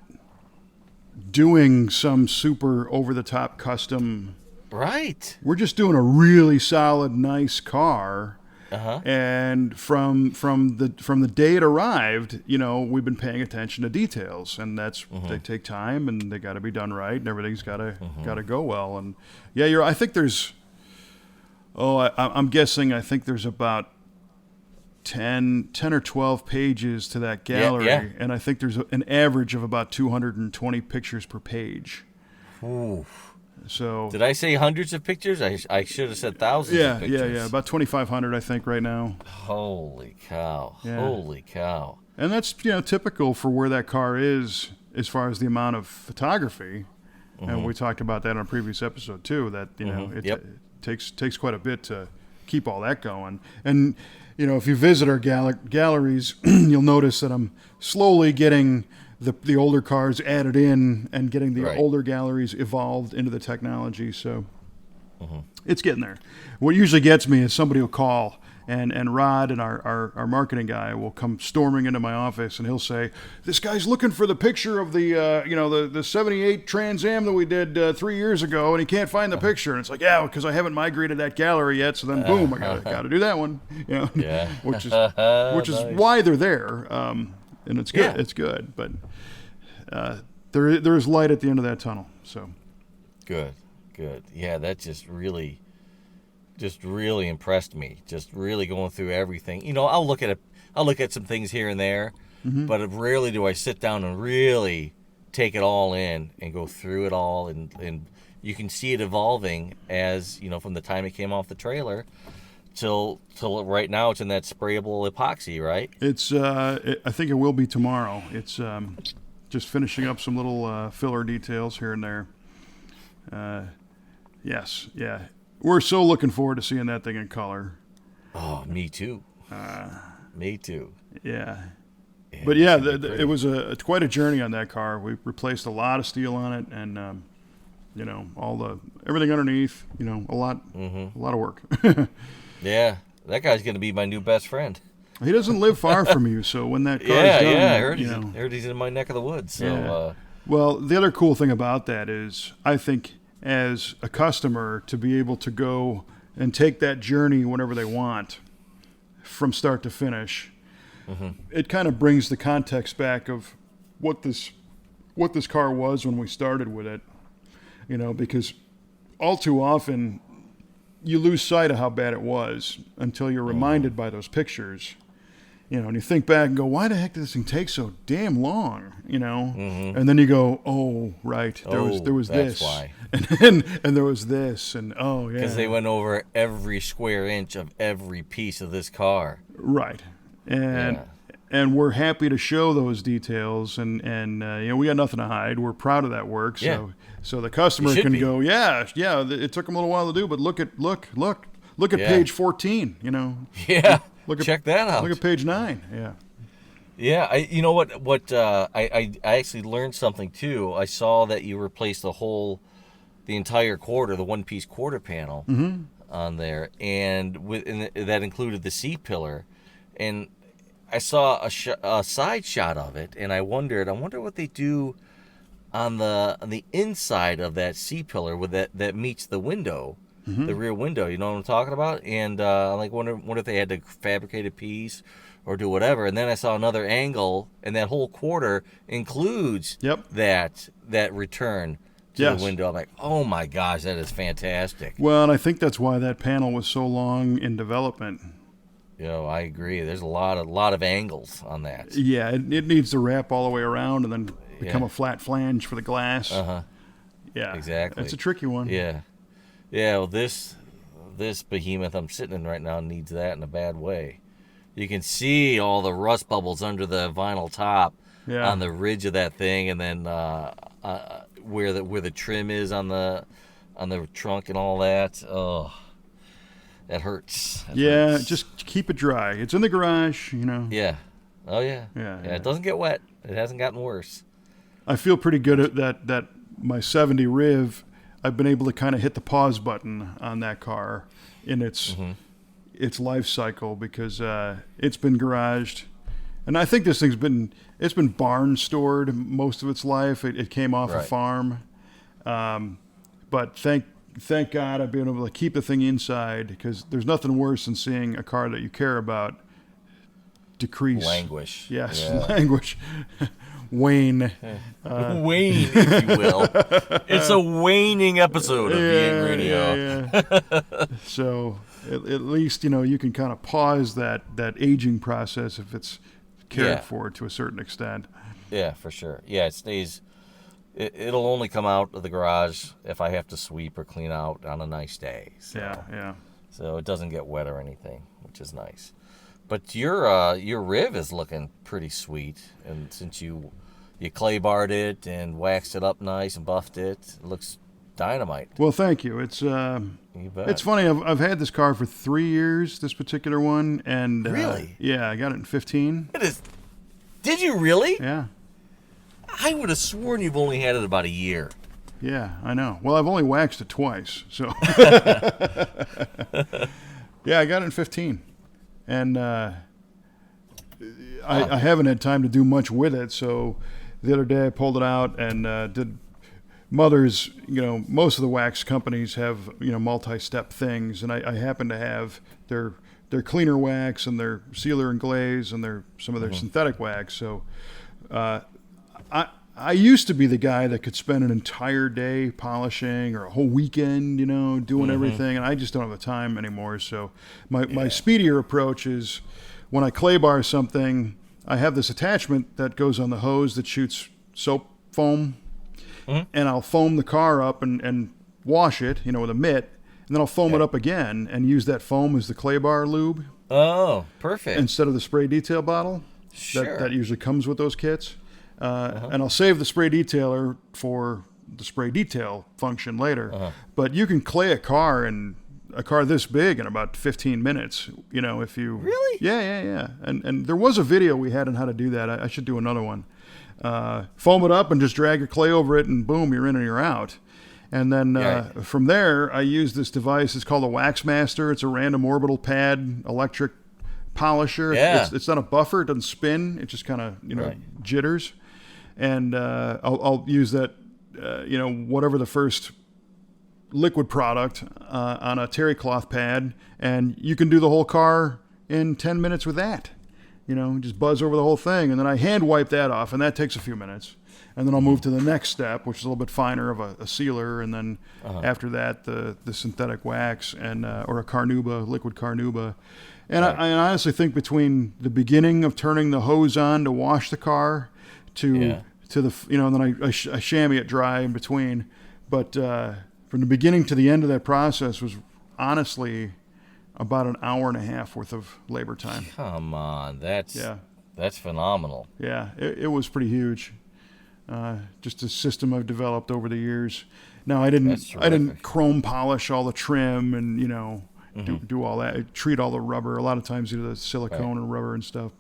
doing some super over the top custom. Right. We're just doing a really solid, nice car. And from the day it arrived, we've been paying attention to details, and they take time, and they got to be done right, and everything's got to go well. And yeah, I think there's, I'm guessing, I think there's about 10 or 12 pages to that gallery, and I think there's an average of about 220 pictures per page. Ooh. So did I say hundreds of pictures? I should have said thousands of pictures. Yeah, about 2,500 I think right now. Holy cow. Yeah. Holy cow. And that's, typical for where that car is as far as the amount of photography. And we talked about that on a previous episode too, that, you know, it takes quite a bit to keep all that going. And, you know, if you visit our galleries, you'll notice that I'm slowly getting the older cars added in and getting the older galleries evolved into the technology. So it's getting there. What usually gets me is somebody will call, and Rod and our marketing guy will come storming into my office, and he'll say, "This guy's looking for the picture of the 78 Trans Am that we did 3 years ago, and he can't find the picture." And it's like, yeah, because I haven't migrated that gallery yet. So then, boom, I got to do that one. You know, which is Nice. why they're there. And it's good. Yeah. It's good, but there is light at the end of that tunnel. So good. Yeah, that just really impressed me. Just really going through everything. You know, I'll look at some things here and there, but rarely do I sit down and really take it all in and go through it all. And you can see it evolving as, you know, from the time it came off the trailer till right now. It's in that sprayable epoxy, right? It's I think it will be tomorrow. It's just finishing up some little filler details here and there. Yes, yeah. We're so looking forward to seeing that thing in color. Oh, me too. Me too. Yeah. But yeah, it was quite a journey on that car. We replaced a lot of steel on it, and you know, everything underneath. You know, a lot of work. Yeah, that guy's gonna be my new best friend. He doesn't live far from you, so when that car's done, I heard he's in my neck of the woods. So, well, the other cool thing about that is, I think, as a customer, to be able to go and take that journey whenever they want, from start to finish, it kind of brings the context back of what this car was when we started with it. You know, because all too often you lose sight of how bad it was until you're reminded by those pictures. You know, and you think back and go, why the heck did this thing take so damn long? You know, and then you go, oh, right, there was that's this, why. and there was this, and oh yeah, because they went over every square inch of every piece of this car, right, and we're happy to show those details, and you know, we got nothing to hide. We're proud of that work, so the customer can go, yeah, it took them a little while to do, but look at page 14, you know, check that out. Look at page 9. Yeah, you know what? I actually learned something too. I saw that you replaced the entire quarter, the one-piece quarter panel on there, and that included the C-pillar. And I saw a side shot of it, and I wonder what they do on the inside of that C-pillar with that meets the window. The rear window, you know what I'm talking about? And I wonder if they had to fabricate a piece or do whatever. And then I saw another angle, and that whole quarter includes that return to the window. I'm like, oh my gosh, that is fantastic. Well, and I think that's why that panel was so long in development. You know, I agree. There's a lot of angles on that. Yeah, it needs to wrap all the way around and then become a flat flange for the glass. Yeah, exactly. It's a tricky one. Yeah. Well, this behemoth I'm sitting in right now needs that in a bad way. You can see all the rust bubbles under the vinyl top on the ridge of that thing, and then where the trim is on the trunk and all that. Oh, that hurts. Just keep it dry. It's in the garage, you know. Yeah. Oh yeah. Yeah. It doesn't get wet. It hasn't gotten worse. I feel pretty good at that. My 70 Riv, I've been able to kind of hit the pause button on that car in its life cycle, because it's been garaged, and I think this thing's been barn stored most of its life. It came off a farm, but thank God I've been able to keep the thing inside, because there's nothing worse than seeing a car that you care about decrease, languish. Yes, languish. Wane. Wane, if you will. It's a waning episode of V8 Radio. Yeah. So at least, you know, you can kind of pause that aging process if it's cared for to a certain extent. Yeah, for sure. Yeah, it stays. It'll only come out of the garage if I have to sweep or clean out on a nice day. So, yeah. So it doesn't get wet or anything, which is nice. But your Riv is looking pretty sweet, and since you you clay barred it and waxed it up nice and buffed it. It looks dynamite. Well, thank you. It's You bet. it's funny. I've had this car for 3 years. This particular one, and Really? yeah, I got it in 15. It is. Did you really? Yeah, I would have sworn you've only had it about a year. yeah, I know. Well, I've only waxed it twice, so yeah, I got it in 15, and I haven't had time to do much with it. So the other day I pulled it out and did Mother's. Most of the wax companies have multi-step things, and I happen to have their cleaner wax and their sealer and glaze and some of their synthetic wax. So I used to be the guy that could spend an entire day polishing or a whole weekend, doing everything, and I just don't have the time anymore. So my speedier approach is when I clay bar something, I have this attachment that goes on the hose that shoots soap foam, and I'll foam the car up and wash it, with a mitt, and then I'll foam it up again and use that foam as the clay bar lube. Oh, perfect. Instead of the spray detail bottle that usually comes with those kits. And I'll save the spray detailer for the spray detail function later. But you can clay a car this big in about 15 minutes, if you... Really? Yeah. And there was a video we had on how to do that. I should do another one. Foam it up and just drag your clay over it, and boom, you're in and you're out. And then from there, I use this device. It's called a Wax Master. It's a random orbital pad electric polisher. Yeah. It's not a buffer. It doesn't spin. It just kind of, jitters. And I'll use that, whatever the first liquid product on a terry cloth pad, and you can do the whole car in 10 minutes with that. Just buzz over the whole thing, and then I hand wipe that off, and that takes a few minutes. And then I'll move to the next step, which is a little bit finer of a sealer, and then after that, the synthetic wax and or a carnauba, liquid carnauba. And I honestly think between the beginning of turning the hose on to wash the car to the and then I chamois it dry in between, but from the beginning to the end of that process was honestly about an hour and a half worth of labor time. Come on, that's phenomenal. Yeah, it was pretty huge. Just a system I've developed over the years. Now I didn't chrome polish all the trim and do all that. Treat all the rubber. A lot of times you do the silicone and rubber and stuff,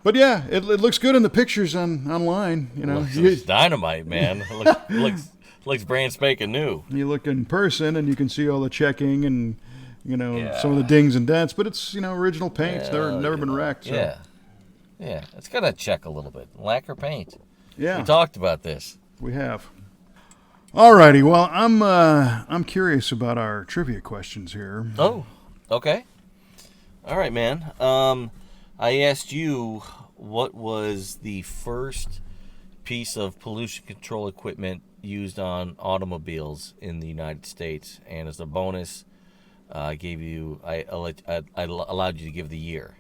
but yeah, it looks good in the pictures online. Looks dynamite, man. Looks brand spanking new. You look in person and you can see all the checking and some of the dings and dents, but it's original paint. It's never been wrecked. So. Yeah, it's got to check a little bit. Lacquer paint. Yeah, we talked about this. We have. Alrighty, well, I'm curious about our trivia questions here. Oh, okay. All right, man. I asked you what was the first piece of pollution control equipment used on automobiles in the United States, and as a bonus, I allowed you to give the year,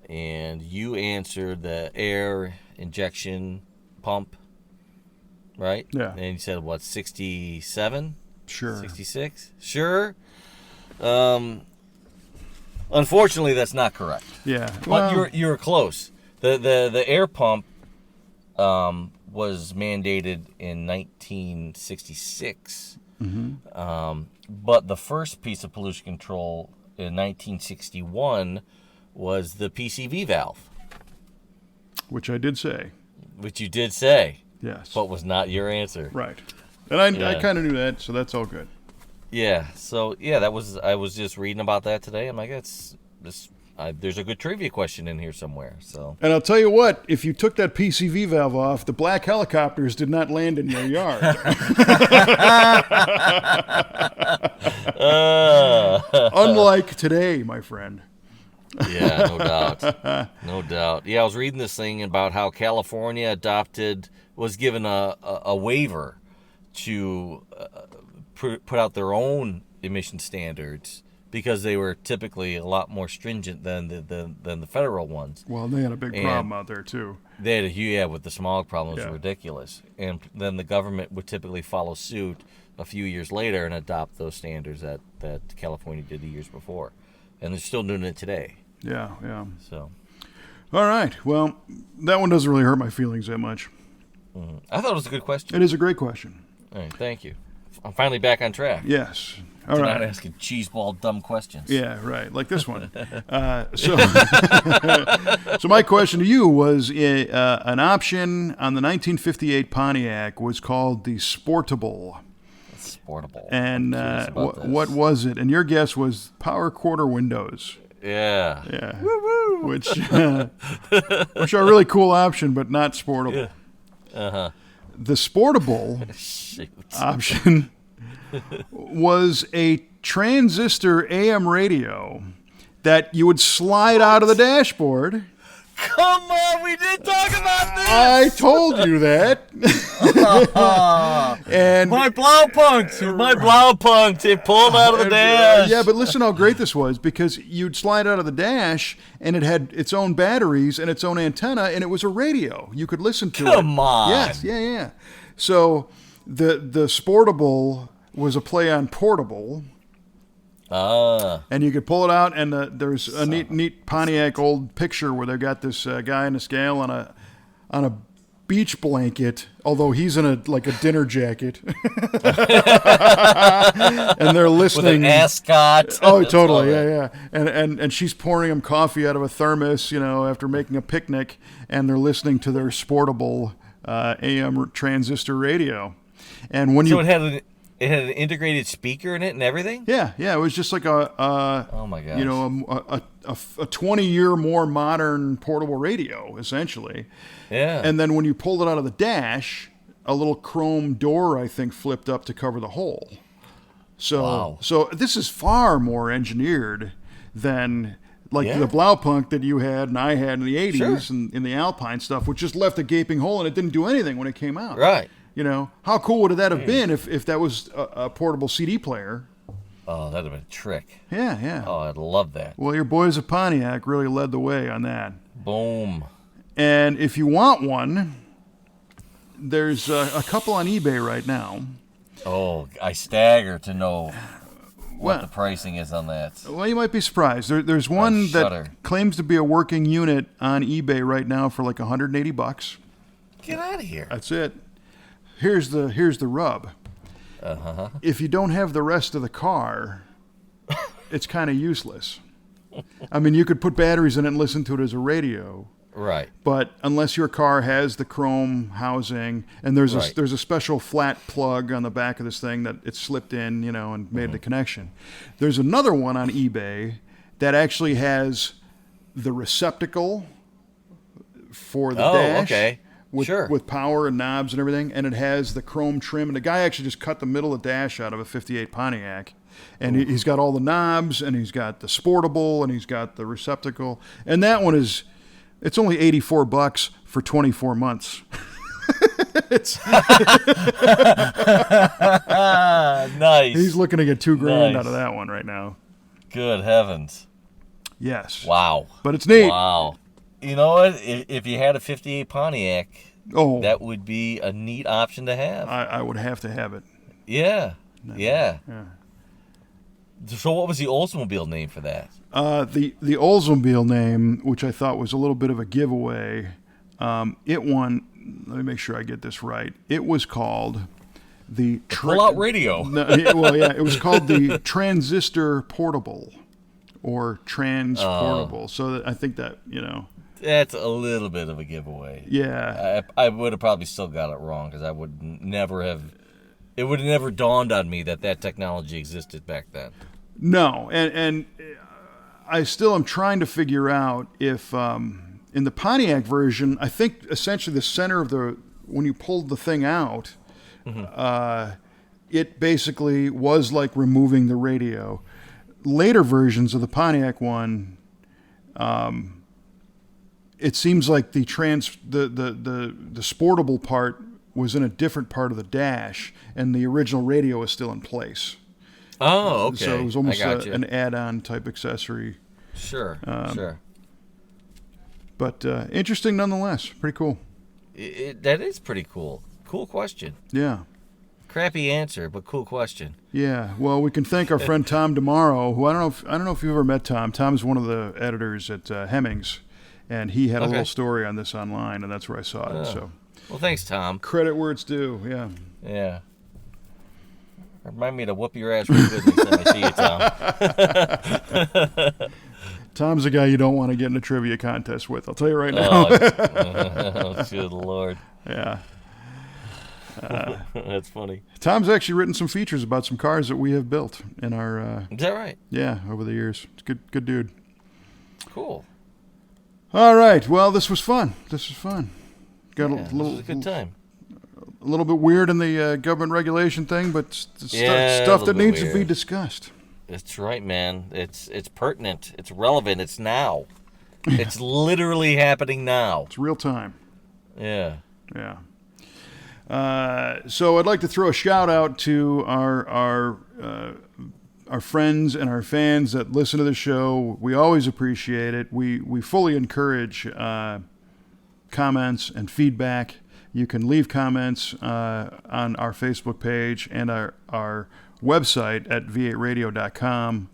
and you answered the air injection pump, right? Yeah. And you said what, 67? Sure. 66? Sure. Unfortunately, that's not correct. Yeah. But you were close. The air pump was mandated in 1966. But the first piece of pollution control in 1961 was the PCV valve. Which I did say. Which you did say. Yes. But was not your answer. Right. And I kind of knew that, so that's all good. Yeah. So I was just reading about that today. I'm like, there's a good trivia question in here somewhere. So. And I'll tell you what, if you took that PCV valve off, the black helicopters did not land in your yard. Unlike today, my friend. Yeah, no doubt. No doubt. Yeah, I was reading this thing about how California was given a waiver to put out their own emission standards because they were typically a lot more stringent than the federal ones. Well, they had a big problem out there too. They had with the smog problem was ridiculous, and then the government would typically follow suit a few years later and adopt those standards that California did the years before, and they're still doing it today. Yeah. So. All right. Well, that one doesn't really hurt my feelings that much. I thought it was a good question. It is a great question. All right, thank you. I'm finally back on track. Yes. All right. Not asking cheeseball dumb questions. Yeah, right. Like this one. So my question to you was an option on the 1958 Pontiac was called the Sportable. Sportable. And what was it? And your guess was power quarter windows. Yeah. Yeah. Woo-woo. Which are a really cool option, but not sportable. Yeah. The Sportable option was a transistor AM radio that you would slide out of the dashboard. Come on, we did talk about this. I told you that. And my Blaupunkt, it pulled out of the dash. Yeah, but listen how great this was, because you'd slide out of the dash and it had its own batteries and its own antenna, and it was a radio. You could listen to it. Come on. Yes, yeah. So the Sportable was a play on portable. And you could pull it out, and there's a neat Pontiac old picture where they've got this guy in a scale on a beach blanket, although he's in a dinner jacket, and they're listening. With an ascot. Oh, totally, yeah. And she's pouring him coffee out of a thermos, after making a picnic, and they're listening to their Sportable AM transistor radio. And when it had an integrated speaker in it and everything? Yeah. It was just like oh my gosh. A 20-year more modern portable radio, essentially. Yeah. And then when you pulled it out of the dash, a little chrome door, I think, flipped up to cover the hole. So this is far more engineered than the Blaupunkt that you had and I had in the 80s and in the Alpine stuff, which just left a gaping hole and it didn't do anything when it came out. Right. How cool would that have been if that was a portable CD player? Oh, that'd have been a trick. Yeah. Oh, I'd love that. Well, your boys at Pontiac really led the way on that. Boom. And if you want one, there's a couple on eBay right now. Oh, I stagger to know what the pricing is on that. Well, you might be surprised. There's one that claims to be a working unit on eBay right now for like $180. Get out of here. That's it. Here's the rub. If you don't have the rest of the car, it's kind of useless. I mean, you could put batteries in it and listen to it as a radio. Right. But unless your car has the chrome housing, and there's a special flat plug on the back of this thing that it slipped in, and made the connection. There's another one on eBay that actually has the receptacle for the dash. Okay. With power and knobs and everything, and it has the chrome trim. And the guy actually just cut the middle of the dash out of a 58 Pontiac. And he's got all the knobs, and he's got the Sportable, and he's got the receptacle. And that one it's only $84 for 24 months. Nice. He's looking to get $2,000 out of that one right now. Good heavens. Yes. Wow. But it's neat. Wow. You know what? If you had a 58 Pontiac, that would be a neat option to have. I would have to have it. Yeah. So what was the Oldsmobile name for that? The Oldsmobile name, which I thought was a little bit of a giveaway, it won, let me make sure I get this right. It was called the... Pull-out radio. It was called the Transistor Portable, or Transportable. So I think that, That's a little bit of a giveaway. Yeah. I would have probably still got it wrong, because I would never have... It would have never dawned on me that technology existed back then. No, and I still am trying to figure out if in the Pontiac version, I think essentially the center of when you pulled the thing out, it basically was like removing the radio. Later versions of the Pontiac one, it seems like the Sportable part was in a different part of the dash, and the original radio is still in place. Oh, okay. So it was almost an add-on type accessory. Sure. But interesting nonetheless. Pretty cool. That is pretty cool. Cool question. Yeah. Crappy answer, but cool question. Yeah. Well, we can thank our friend Tom tomorrow, who I don't know if you've ever met Tom. Tom's one of the editors at Hemmings, and he had a Okay. little story on this online, and that's where I saw it. Oh. So Well, thanks, Tom. credit where it's due. Yeah. Yeah. Remind me to whoop your ass real good next time I see you, Tom. Tom's the guy you don't want to get in a trivia contest with. I'll tell you right now. Oh, good Lord. Yeah. That's funny. Tom's actually written some features about some cars that we have built in our Is that right? over the years. It's good dude. Cool. All right. Well, this was fun. Got Yeah, this was a good time. a little bit weird in the government regulation thing, but Yeah, stuff a that little bit needs to be weird. discussed. That's right, man. It's pertinent. It's relevant. It's now. It's literally happening now. It's real time. Yeah. Yeah. So I'd like to throw a shout out to our friends and our fans that listen to the show. We always appreciate it. We fully encourage comments and feedback. You can leave comments on our Facebook page and our website at v8radio.com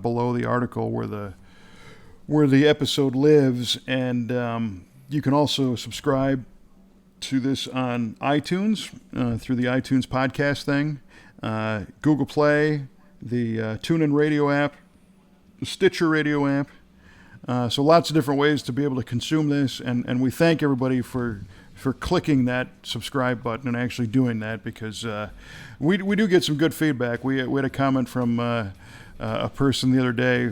below the article where the episode lives, and you can also subscribe to this on iTunes through the iTunes podcast thing, Google Play, the TuneIn Radio app, the Stitcher Radio app. So lots of different ways to be able to consume this, and we thank everybody for clicking that subscribe button and actually doing that, because we do get some good feedback. We had a comment from a person the other day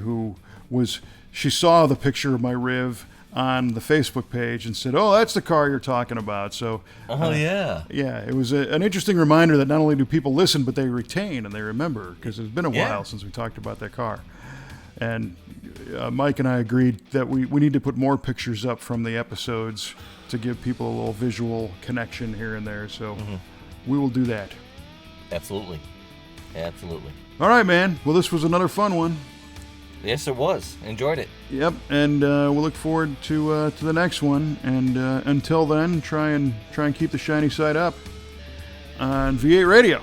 she saw the picture of my Riv on the Facebook page and said, "Oh, that's the car you're talking about." So, Yeah. yeah, it was an interesting reminder that not only do people listen, but they retain and they remember, because it's been a while since we talked about that car. And Mike and I agreed that we need to put more pictures up from the episodes to give people a little visual connection here and there. So we will do that. Absolutely. Absolutely. All right, man. Well, this was another fun one. Yes, it was. Enjoyed it. Yep, and we'll look forward to the next one. And until then, try and keep the shiny side up on V8 Radio.